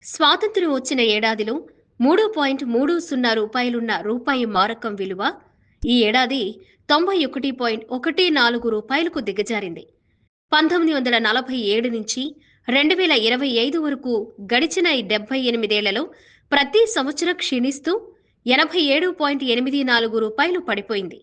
స్వాతంత్ర్యం వచ్చిన ఏడాదిలో రూ. 3.30 రూపాయి మారకం విలువ ఈ ఏడాది రూ. 91.14కు దిగజారింది. 1947 నుంచి 2025 వరకు గడిచిన ఈ 78 ఏళ్లలో ప్రతి సంవత్సరం క్షీణిస్తూ రూ. 87.84 పడిపోయింది.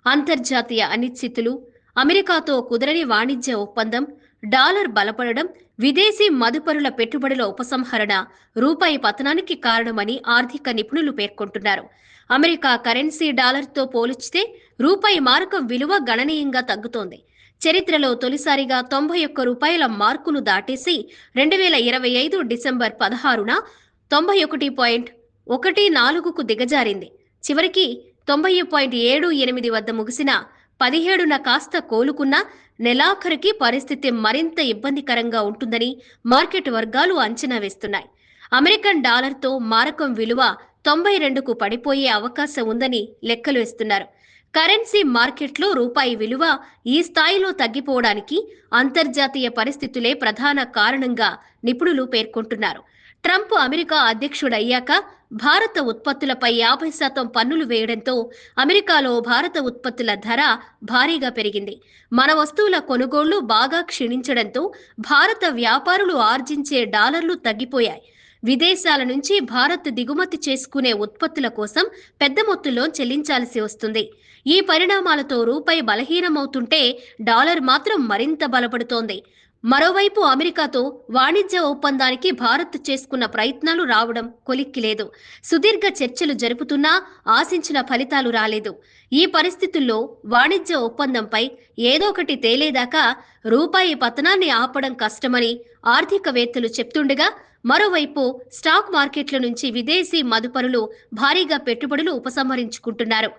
అంతర్జాతీయ అనిశ్చితులు, అమెరికాతో కుదరని వాణిజ్య ఒప్పందం, డాలర్ బలపడడం, విదేశీ మదుపరుల పెట్టుబడుల ఉపసంహరణ రూపాయి పతనానికి కారణమని ఆర్థిక నిపుణులు పేర్కొంటున్నారు. అమెరికా కరెన్సీ డాలర్తో పోల్చితే రూపాయి మారకం విలువ గణనీయంగా తగ్గుతోంది. చరిత్రలో తొలిసారిగా రూ. 91 మార్కును దాటేసి 2025 డిసెంబర్ 16న 91.14కు దిగజారింది. చివరికి 90.78 వద్ద ముగిసిన 17న కాస్త కోలుకున్న నెలాఖరుకి పరిస్థితి మరింత ఇబ్బందికరంగా ఉంటుందని మార్కెట్ వర్గాలు అంచనా వేస్తున్నాయి. అమెరికన్ డాలర్తో మారకం విలువ 92కు పడిపోయే అవకాశం ఉందని లెక్కలు వేస్తున్నారు. కరెన్సీ మార్కెట్లో రూపాయి విలువ ఈ స్థాయిలో తగ్గిపోవడానికి అంతర్జాతీయ పరిస్థితులే ప్రధాన కారణంగా నిపుణులు పేర్కొంటున్నారు. ట్రంప్ అమెరికా అధ్యక్షుడయ్యాక భారత ఉత్పత్తులపై 50% పన్నులు వేయడంతో అమెరికాలో భారత ఉత్పత్తుల ధర భారీగా పెరిగింది. మన వస్తువుల కొనుగోళ్లు బాగా క్షీణించడంతో భారత వ్యాపారులు ఆర్జించే డాలర్లు తగ్గిపోయాయి. విదేశాల నుంచి భారత్ దిగుమతి చేసుకునే ఉత్పత్తుల కోసం పెద్ద మొత్తంలో చెల్లించాల్సి వస్తుంది. ఈ పరిణామాలతో రూపాయి బలహీనమవుతుంటే డాలర్ మాత్రం మరింత బలపడుతోంది. మరోవైపు అమెరికాతో వాణిజ్య ఒప్పందానికి భారత్ చేసుకున్న ప్రయత్నాలు రావడం కొలిక్కిలేదు. సుదీర్ఘ చర్చలు జరుపుతున్నా ఆశించిన ఫలితాలు రాలేదు. ఈ పరిస్థితుల్లో వాణిజ్య ఒప్పందంపై ఏదోకటి తేలేదాకా రూపాయి పతనాన్ని ఆపడం కష్టమని ఆర్థికవేత్తలు చెప్తుండగా, మరోవైపు స్టాక్ మార్కెట్ల నుంచి విదేశీ మదుపరులు భారీగా పెట్టుబడులు ఉపసంహరించుకుంటున్నారు.